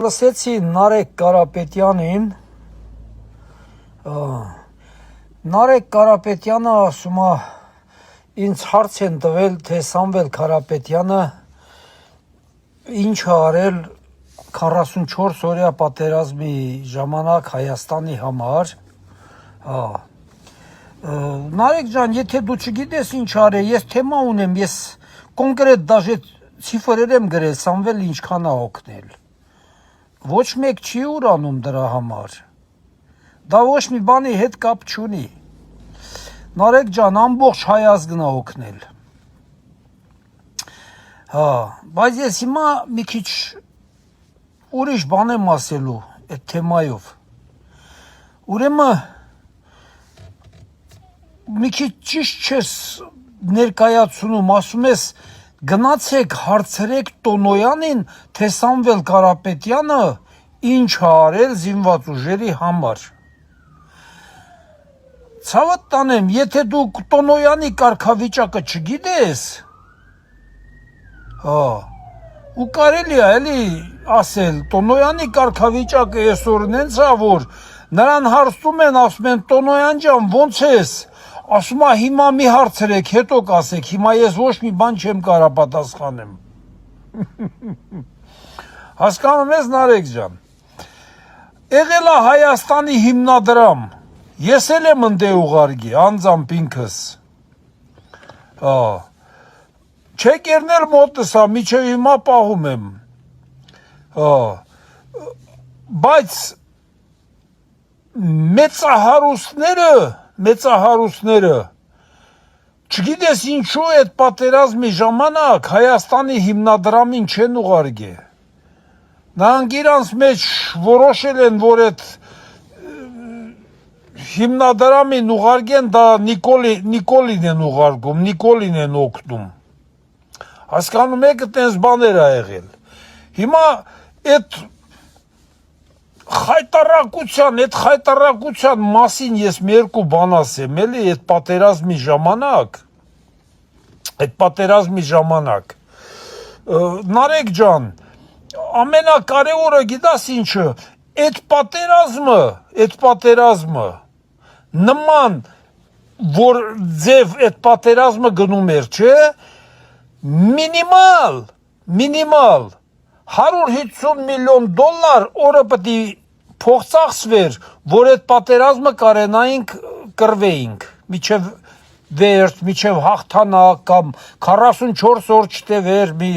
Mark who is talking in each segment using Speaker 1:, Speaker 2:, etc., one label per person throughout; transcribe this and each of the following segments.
Speaker 1: Լսեցի Նարեկ Կարապետյանին, Նարեկ Կարապետյանը ասում է, ինձ հարց են տվել, թե Սամվել Կարապետյանը ինչ է արել 44 օրյա պատերազմի ժամանակ Հայաստանի համար։ Նարեկ ջան, եթե դու չգիտես ինչ արել, ես թեմա ունեմ, ես կոնկրետ դաժե ցիֆրեր եմ գրել, Սամվել ինչքան է օգնել։ Ոչ մեկ չի ուրանում դրա համար։ Դա ոչ մի բանի հետ կապ չունի։ Նարեկ ջան, ամբողջ հայ ազգն է օգնել։ Բայց ես հիմա մի քիչ ուրիշ բան եմ ասելու այդ թեմայով։ Ուրեմն մի քիչ ճիշտ չես ներկայացնում, ասում ես գնացեք հարցրեք Տոնոյանին, թե Սամվել Կարապետյանը ինչ է արել զինված ուժերի համար։ Ցավդ տանեմ, եթե դու Տոնոյանի կարգավիճակը չգիտես, ու կարելի է էլի ասել, Տոնոյանի կարգավիճակը այսօր նենց է, որ նրան հարցնում են, ասում են Տոնոյան ջան, ոնց ես։ Ասում է հիմա մի հարցրեք, հետո կասեք, հիմա ես ոչ մի բան չեմ կարա պատասխանեմ։ Հասկանում ես Նարեկ ջան։ Եղել է Հայաստանի հիմնադրամ։ Ես էլ եմ ընդ ուղարկի, անձամբ ինքս։ Չեք եղնել մոտս, միջև հիմա պահում եմ։ Բայց մեծահարուստները, չգիտես ինչու այդ պատերազմի ժամանակ Հայաստանի հիմնադրամին չեն ուղարկե։ Նրանք իրանց մեջ որոշել են, որ այդ հիմնադրամին ուղարկեն, դա Նիկոլին են ուղարկում, Նիկոլին են օգնում։ Հասկանում եք, այտենց բաներ ա եղել։ Հիմա այդ խայտարակության մասին ես մի երկու բան ասեմ, էլի այդ պատերազմի ժամանակ, Նարեկ ջան, ամենակարևորը գիտաս ինչը, այդ պատերազմը նման, որ ձև այդ պատերազմը գնում էր, չէ, մինիմալ $150 միլիոն օրը պետք է փոխծախսվեր, որ այդ պատերազմը կարենայինք կռվեինք, միջև վերջ, միջև հաղթանակ կամ 44 օր չտևեր, մի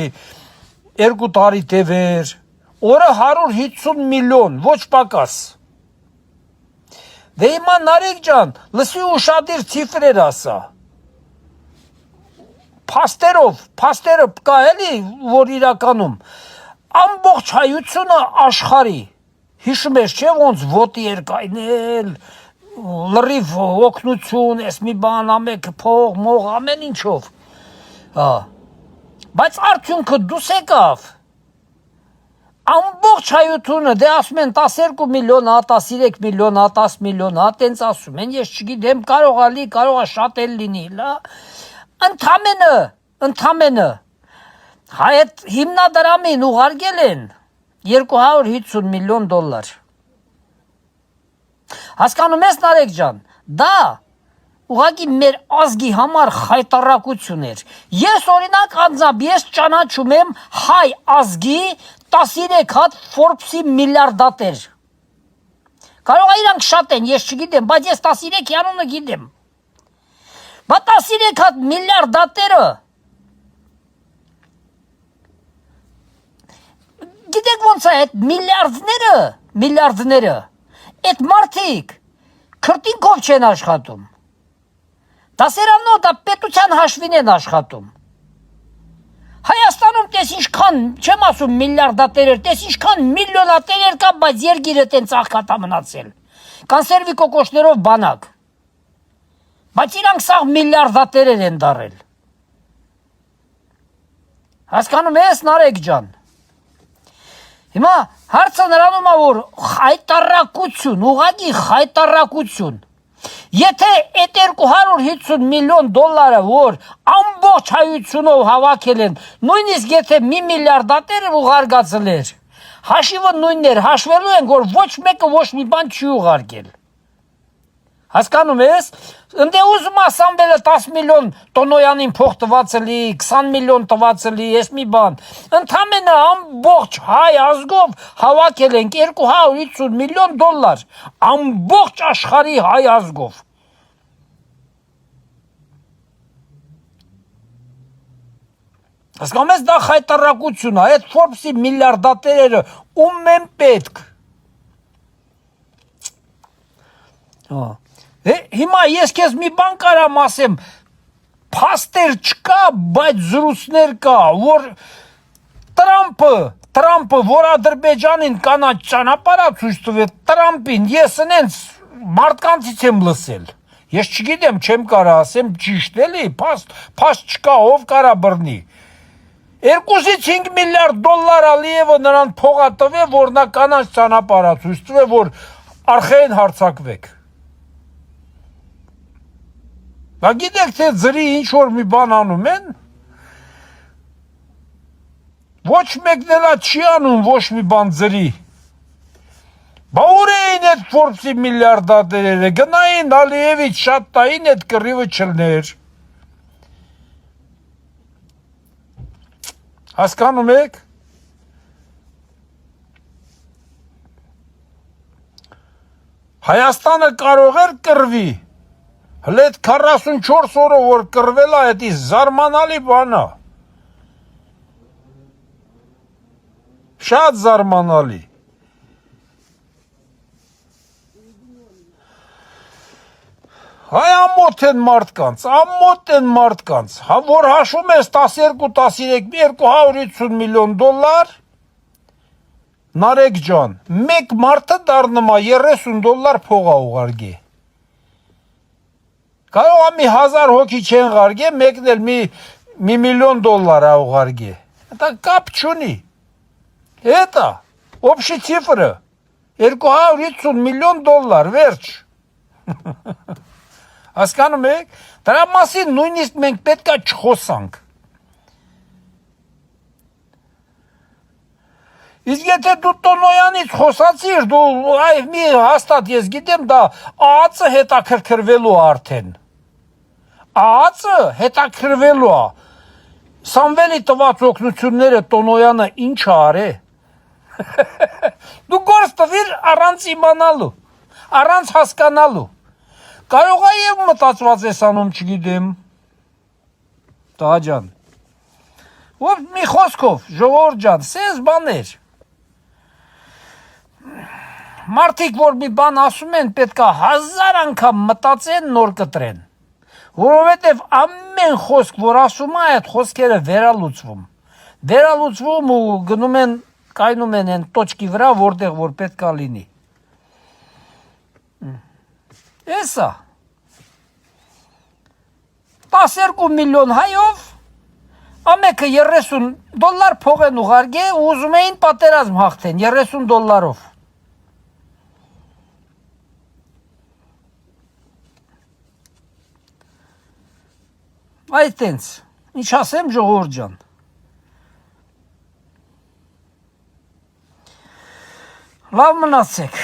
Speaker 1: 2 տարի տևեր, օրը 150 միլիոն, ոչ պակաս։ Դե հիմա Նարեկ ջան, լսի ուշադիր ցիֆրեր ասա։ Փաստերը կա էլի, որ իրականում ամբողջ հայությունը աշխարհի, հիշում ես չէ, ոնց ոտի էր կայնել, լրիվ օգնություն, ես մի բան ամեքը փող, մող, ամեն ինչով։ Բայց արդյունքը դուս եկավ։ Ամբողջ հայությունը, դե ասում են 12 միլիոն, 13 միլիոն, 10 միլիոն, տենց ասում են, ես չգիտեմ, կարող է շատ էլ լինի, ընդամենը այդ հիմնադրամին ուղարկել են $250 միլիոն։ Հասկանում ես Նարեկ ջան, դա ուղղակի մեր ազգի համար խայտարակություն էր։ Ես օրինակ անձամբ ես ճանաչում եմ հայ ազգի 13 հատ Forbes-ի միլիարդատեր։ Կարող է իրանք շատ են, ես չգիտեմ, բայց ես 13-ի անունը գիտեմ։ Բայց 13 հատ միլիարդատերը, գիտեք ոնց է այդ միլիարդները, այդ մարդիկ քրտինքով չեն աշխատում։ Դասերանոտ պետության հաշվին են աշխատում։ Հայաստանում տես ինչքան, չեմ ասում միլիարդատերեր, տես ինչքան միլիոնատերեր կա, բայց երգիրը տենց աղքատա մնացել։ Կոնսերվի կոկոշներով բանակ։ Բայց իրանք սաղ միլիարդատերեր են դարել։ Հասկանում ես Նարեկ ջան։ Հիմա հարցը նրանում է, որ խայտարակություն, ուղղակի խայտարակություն։ Եթե այդ $250 միլիոն, որ ամբողջ հայությունով հավաքել են, նույնիսկ եթե մի միլիարդատեր ուղարկածել էր, Հաշիվը նույնն էր, հաշվելու են, որ ոչ մեկը ոչ մի բան չի ուղարկել։ Հասկանում ես, ընդ ուզում է Սամվելը 10 միլիոն Տոնոյանին փող տված էլի, 20 միլիոն տված էլի, ես մի բան։ Ընդամենը ամբողջ հայ ազգով հավաքել ենք 250 միլիոն դոլար, ամբողջ աշխարհի հայ ազգով։ Հասկանում ես, դա խայտարակություն է, այդ Forbes-ի միլիարդատերերը ում են պետք։ Հիմա ես քեզ մի բան կարամ ասեմ, փաստեր չկա, բայց զրույցներ կա, որ Տրամպը, որ Ադրբեջանին կանաչ ճանապարհ ցույց տվե, Տրամպին ես ինձ մարդկանցից եմ լսել։ Ես չգիտեմ, չեմ կարա ասեմ ճիշտ էլի, փաստ չկա, ով կարա բռնի։ 2-ից 5 միլիարդ դոլար Ալիևը նրան փողա տվե, որ նա կանաչ ճանապարհ ցույց տվե, որ արխային հարցակվեք։ Բա գիտեք, թե ձրի ինչ-որ մի բան անում են, ոչ մեկն էլա չի անում ոչ մի բան ձրի, բա ուր էին այդ Forbes-ի միլիարդատերերը, գնային Ալիևից շատ տային այդ կռիվը չլներ, հասկանում եք, Հայաստանը կարող էր կռվի, հլե այդ 44 օրը որ կռվել է, այդ զարմանալի բան է։ Շատ զարմանալի։ Հայ ամոթ են մարդկանց, որ հաշվում ես 12-13 250 միլիոն դոլար, Նարեկ ջան, մեկ մարդը դառնում է 30 դոլար փողա ուղարկի։ Կարող է մի 1000 հոգի չեն ուղարկի, մեկն էլ մի միլիոն դոլար է ուղարկի։ Դա կապ չունի։ Հետա, общий цифры 250 միլիոն դոլար, վերջ։ Հասկանում եք, դրա մասին նույնիսկ մենք պետք է չխոսանք։ Իսկ եթե դու Տոնոյանից խոսացիր, դու մի հաստատ ես գիտեմ, դա ԱԱԾ-ը հետաքրքրվելու արդեն։ ԱԱԾ-ը հետաքրքրվելու է։ Սամվելի տված օգնությունները Տոնոյանը ինչ արե։ Դու գործ տվիր առանց իմանալու, առանց հասկանալու։ Կարող է եւ մտածված ես անում, չգիտեմ։ Տղա ջան։ Ով մի խոսքով, ժողովուրդ ջան, սենց բաներ։ Մարդիկ, որ մի բան ասում են, պետքա 1000 անգամ մտածեն, նոր կտրեն։ Որովհետև ամեն խոսք, որ ասում է, այդ խոսքերը վերալուծվում ու գնում են, կայնում են այն տոճկի վրա, որտեղ որ պետքա լինի։ Էսա 12 միլիոն հայով ամեկը 30 դոլար փող են ուղարկե ու ուզում էին պատերազմ հաղթեն 30 դոլարով։ Այդ տենց, ինչ ասեմ ժողովուրդ ջան։ Լավ մնացեք։